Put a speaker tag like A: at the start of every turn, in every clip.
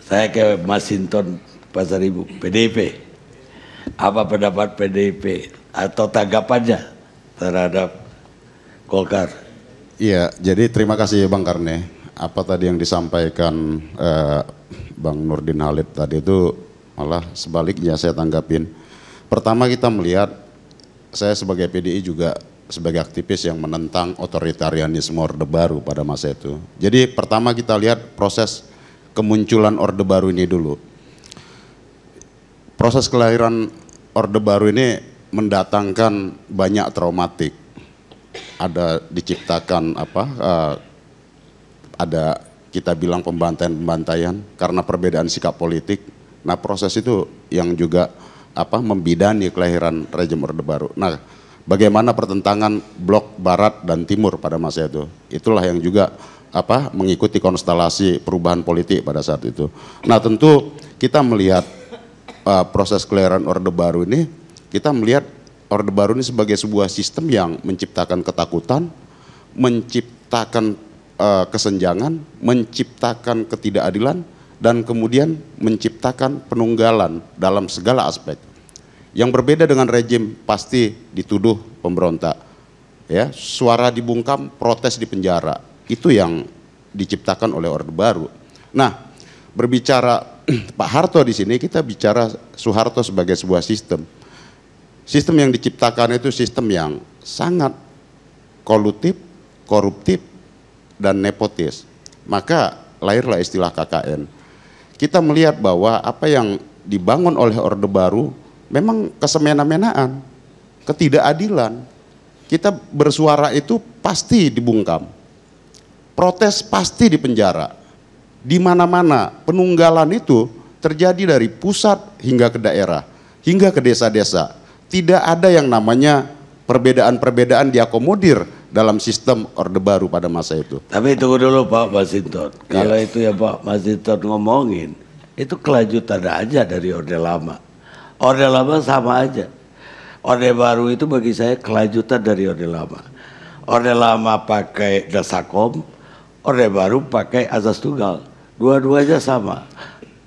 A: Saya ke Masinton Pasar Ibu, PDIP. Apa pendapat PDIP atau tanggapannya terhadap Golkar?
B: Iya, jadi terima kasih Bang Karne. Apa tadi yang disampaikan Bang Nurdin Halid tadi itu malah sebaliknya saya tanggapin. Pertama kita melihat, saya sebagai PDI juga sebagai aktivis yang menentang otoritarianisme Orde Baru pada masa itu. Jadi pertama kita lihat proses kemunculan Orde Baru ini dulu. Proses kelahiran Orde Baru ini mendatangkan banyak traumatik. Ada diciptakan ada kita bilang pembantaian-pembantaian karena perbedaan sikap politik. Nah proses itu yang juga membidani kelahiran rejim Orde Baru. Nah bagaimana pertentangan blok barat dan timur pada masa itu. Itulah yang juga mengikuti konstelasi perubahan politik pada saat itu. Nah tentu kita melihat proses kelahiran Orde Baru ini, kita melihat Orde Baru ini sebagai sebuah sistem yang menciptakan ketakutan, menciptakan kesenjangan, menciptakan ketidakadilan, dan kemudian menciptakan penunggalan dalam segala aspek. Yang berbeda dengan rejim pasti dituduh pemberontak, ya, suara dibungkam, protes di penjara. Itu yang diciptakan oleh Orde Baru. Nah, berbicara Pak Harto di sini, kita bicara Soeharto sebagai sebuah sistem. Sistem yang diciptakan itu sistem yang sangat kolutif, koruptif, dan nepotis. Maka lahirlah istilah KKN. Kita melihat bahwa apa yang dibangun oleh Orde Baru memang kesemena-menaan, ketidakadilan. Kita bersuara itu pasti dibungkam. Protes pasti dipenjara. Di mana-mana penunggalan itu terjadi dari pusat hingga ke daerah, hingga ke desa-desa. Tidak ada yang namanya perbedaan-perbedaan diakomodir dalam sistem Orde Baru pada masa itu.
A: Tapi tunggu dulu Pak Masinton. Kalau itu ya Pak Masinton ngomongin, itu kelanjutan aja dari Orde Lama. Orde Lama sama aja. Orde Baru itu bagi saya kelanjutan dari Orde Lama. Orde Lama pakai Dasakom, Orde Baru pakai Azas Tunggal. Dua-duanya sama.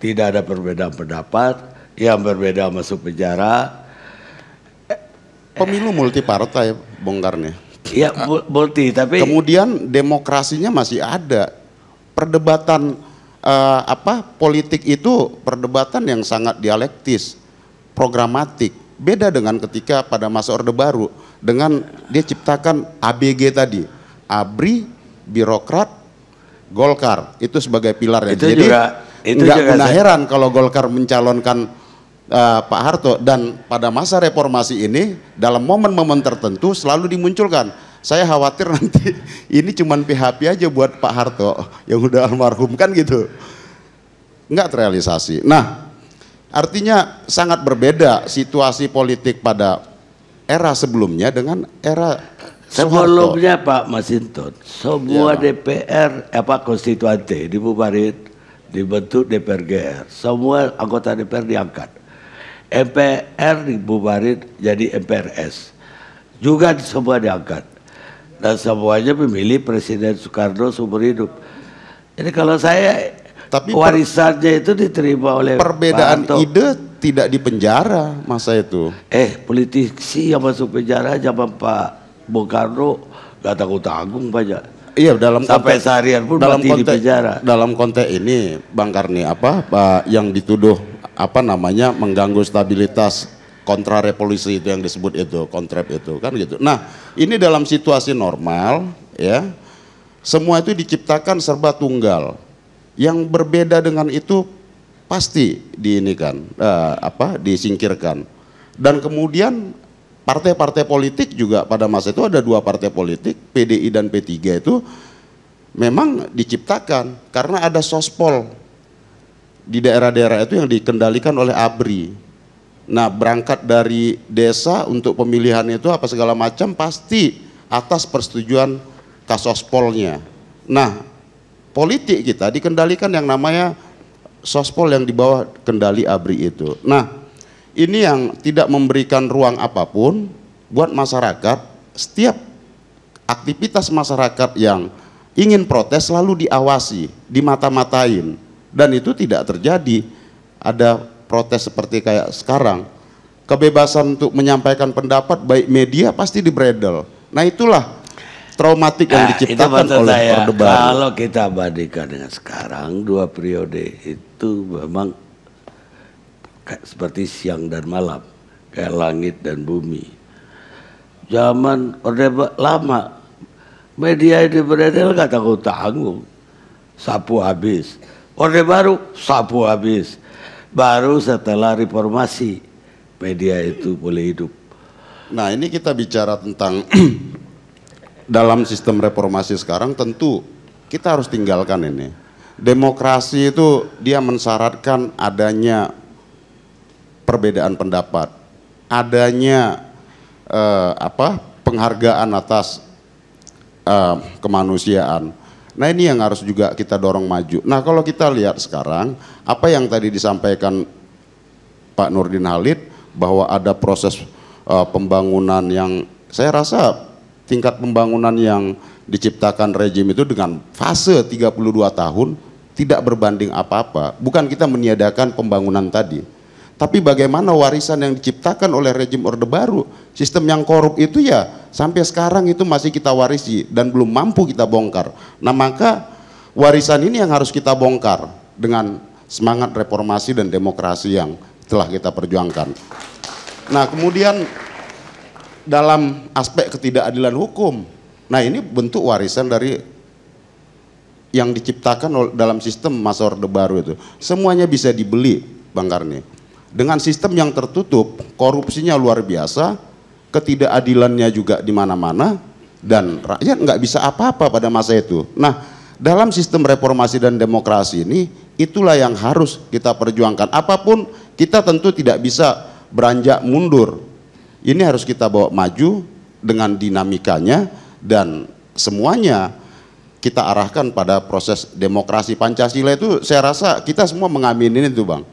A: Tidak ada perbedaan pendapat, yang berbeda masuk penjara.
B: Pemilu multi partai, Bung Karne.
A: Iya, multi, tapi
B: kemudian demokrasinya masih ada. Perdebatan politik itu perdebatan yang sangat dialektis, programatik. Beda dengan ketika pada masa Orde Baru dengan dia ciptakan ABG tadi, ABRI, birokrat, Golkar itu sebagai pilarnya. Jadi nggak guna heran kalau Golkar mencalonkan Pak Harto, dan pada masa reformasi ini dalam momen-momen tertentu selalu dimunculkan. Saya khawatir nanti ini cuman PHP aja buat Pak Harto yang udah almarhum kan gitu. Nggak terrealisasi. Nah, artinya sangat berbeda situasi politik pada era sebelumnya dengan era
A: sebelumnya Pak Masinton. Semua DPR konstituante dibubarin, dibentuk DPR GR. Semua anggota DPR diangkat. MPR dibubarin jadi MPRS. Juga semua diangkat. Dan semuanya memilih Presiden Soekarno seumur hidup. Jadi kalau saya, tapi warisannya itu diterima oleh
B: perbedaan ide tidak dipenjara masa itu.
A: Politisi yang masuk penjara zaman Pak Bung Karno gak tanggung-tanggung banyak.
B: Iya, dalam
A: sampai seharian pun dalam mati di penjara.
B: Dalam konteks ini Bang Karni, yang dituduh mengganggu stabilitas kontra revolusi itu yang disebut itu, kontrap itu kan gitu. Nah, ini dalam situasi normal ya, semua itu diciptakan serba tunggal. Yang berbeda dengan itu pasti disingkirkan. Dan kemudian partai-partai politik juga pada masa itu ada dua partai politik, PDI dan P3 itu memang diciptakan karena ada sospol di daerah-daerah itu yang dikendalikan oleh ABRI. Nah, berangkat dari desa untuk pemilihan itu apa segala macam pasti atas persetujuan kasospolnya. Nah, politik kita dikendalikan yang namanya sospol yang di bawah kendali ABRI itu. Nah, ini yang tidak memberikan ruang apapun buat masyarakat. Setiap aktivitas masyarakat yang ingin protes selalu diawasi, dimata-matain. Dan itu tidak terjadi. Ada protes seperti kayak sekarang. Kebebasan untuk menyampaikan pendapat baik media pasti dibredel. Nah itulah traumatik yang diciptakan oleh Orde Baru.
A: Kalau kita bandingkan dengan sekarang, 2 periode itu memang seperti siang dan malam, kayak langit dan bumi. Zaman Orde Lama, media ini beredar nggak tanggung-tanggung, sapu habis. Orde Baru, sapu habis. Baru setelah reformasi, media itu boleh hidup.
B: Nah ini kita bicara tentang dalam sistem reformasi sekarang, tentu kita harus tinggalkan ini. Demokrasi itu dia mensyaratkan adanya perbedaan pendapat, adanya penghargaan atas kemanusiaan. Nah ini yang harus juga kita dorong maju. Nah kalau kita lihat sekarang, apa yang tadi disampaikan Pak Nurdin Halid, bahwa ada proses pembangunan yang saya rasa tingkat pembangunan yang diciptakan rejim itu dengan fase 32 tahun tidak berbanding apa-apa. Bukan kita meniadakan pembangunan tadi, tapi bagaimana warisan yang diciptakan oleh rejim Orde Baru, sistem yang korup itu ya sampai sekarang itu masih kita warisi dan belum mampu kita bongkar. Nah maka warisan ini yang harus kita bongkar dengan semangat reformasi dan demokrasi yang telah kita perjuangkan. Nah kemudian dalam aspek ketidakadilan hukum, nah ini bentuk warisan dari yang diciptakan dalam sistem masa Orde Baru itu. Semuanya bisa dibeli, Bang Karni. Dengan sistem yang tertutup, korupsinya luar biasa, ketidakadilannya juga di mana-mana, dan rakyat nggak bisa apa-apa pada masa itu. Nah, dalam sistem reformasi dan demokrasi ini, itulah yang harus kita perjuangkan. Apapun, kita tentu tidak bisa beranjak mundur. Ini harus kita bawa maju dengan dinamikanya, dan semuanya kita arahkan pada proses demokrasi. Pancasila itu saya rasa kita semua mengaminin itu, Bang.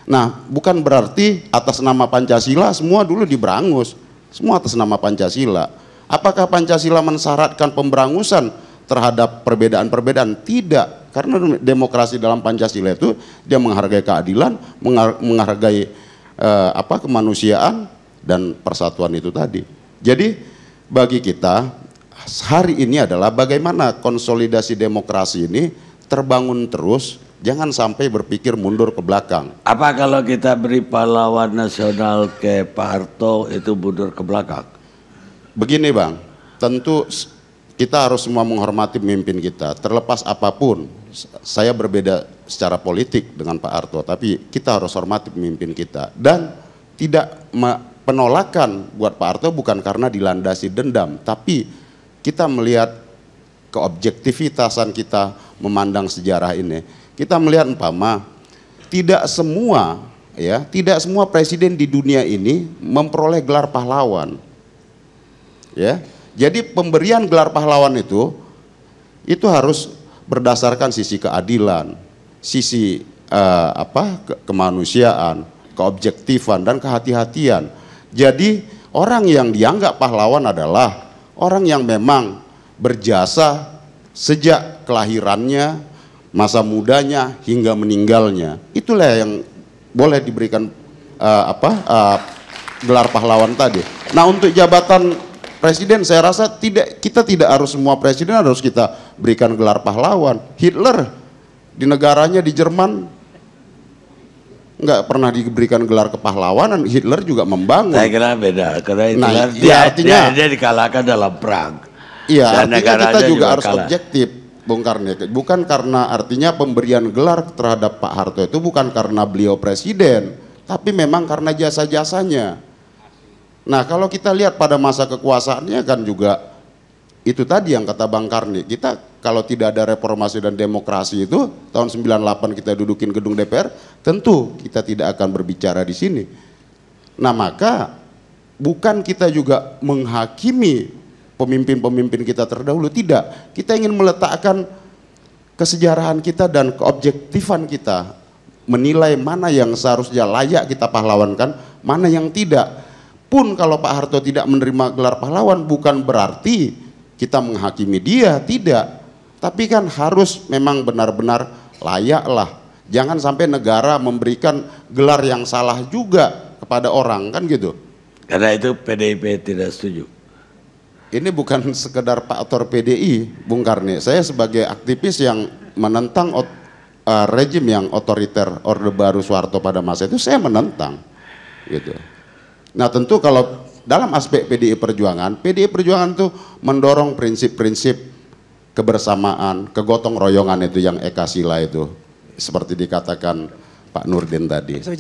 B: Nah, bukan berarti atas nama Pancasila semua dulu diberangus, semua atas nama Pancasila. Apakah Pancasila mensyaratkan pemberangusan terhadap perbedaan-perbedaan? Tidak, karena demokrasi dalam Pancasila itu dia menghargai keadilan, menghargai kemanusiaan dan persatuan itu tadi. Jadi bagi kita hari ini adalah bagaimana konsolidasi demokrasi ini terbangun terus. Jangan sampai berpikir mundur ke belakang.
A: Apa kalau kita beri pahlawan nasional ke Pak Harto itu mundur ke belakang?
B: Begini Bang, tentu kita harus semua menghormati pemimpin kita. Terlepas apapun, saya berbeda secara politik dengan Pak Harto, tapi kita harus hormati pemimpin kita. Dan tidak penolakan buat Pak Harto bukan karena dilandasi dendam, tapi kita melihat keobjektivitasan kita memandang sejarah ini. Kita melihat umpama tidak semua presiden di dunia ini memperoleh gelar pahlawan. Ya. Jadi pemberian gelar pahlawan itu harus berdasarkan sisi keadilan, sisi kemanusiaan, keobjektifan dan kehati-hatian. Jadi orang yang dianggap pahlawan adalah orang yang memang berjasa sejak kelahirannya, masa mudanya hingga meninggalnya. Itulah yang boleh diberikan gelar pahlawan tadi. Nah untuk jabatan presiden saya rasa kita tidak harus semua presiden harus kita berikan gelar pahlawan. Hitler di negaranya di Jerman nggak pernah diberikan gelar kepahlawanan. Hitler juga membangun.
A: Saya kira beda karena Hitler dia dikalahkan dalam perang.
B: Iya, artinya kita juga harus objektif, Bung Karni. Bukan karena artinya pemberian gelar terhadap Pak Harto itu bukan karena beliau presiden, tapi memang karena jasa-jasanya. Nah kalau kita lihat pada masa kekuasaannya kan juga itu tadi yang kata Bang Karni, kita kalau tidak ada reformasi dan demokrasi itu tahun 98 kita dudukin gedung DPR, tentu kita tidak akan berbicara di sini. Nah maka bukan kita juga menghakimi pemimpin-pemimpin kita terdahulu, tidak. Kita ingin meletakkan kesejarahan kita dan keobjektifan kita, menilai mana yang seharusnya layak kita pahlawankan, mana yang tidak. Pun kalau Pak Harto tidak menerima gelar pahlawan bukan berarti kita menghakimi dia, tidak. Tapi kan harus memang benar-benar layaklah. Jangan sampai negara memberikan gelar yang salah juga kepada orang, kan gitu.
A: Karena itu PDIP tidak setuju.
B: Ini bukan sekedar faktor PDI, Bung Karni. Saya sebagai aktivis yang menentang rejim yang otoriter Orde Baru Soeharto pada masa itu, saya menentang. Gitu. Nah tentu kalau dalam aspek PDI Perjuangan itu mendorong prinsip-prinsip kebersamaan, kegotong royongan itu yang Ekasila itu. Seperti dikatakan Pak Nurdin tadi.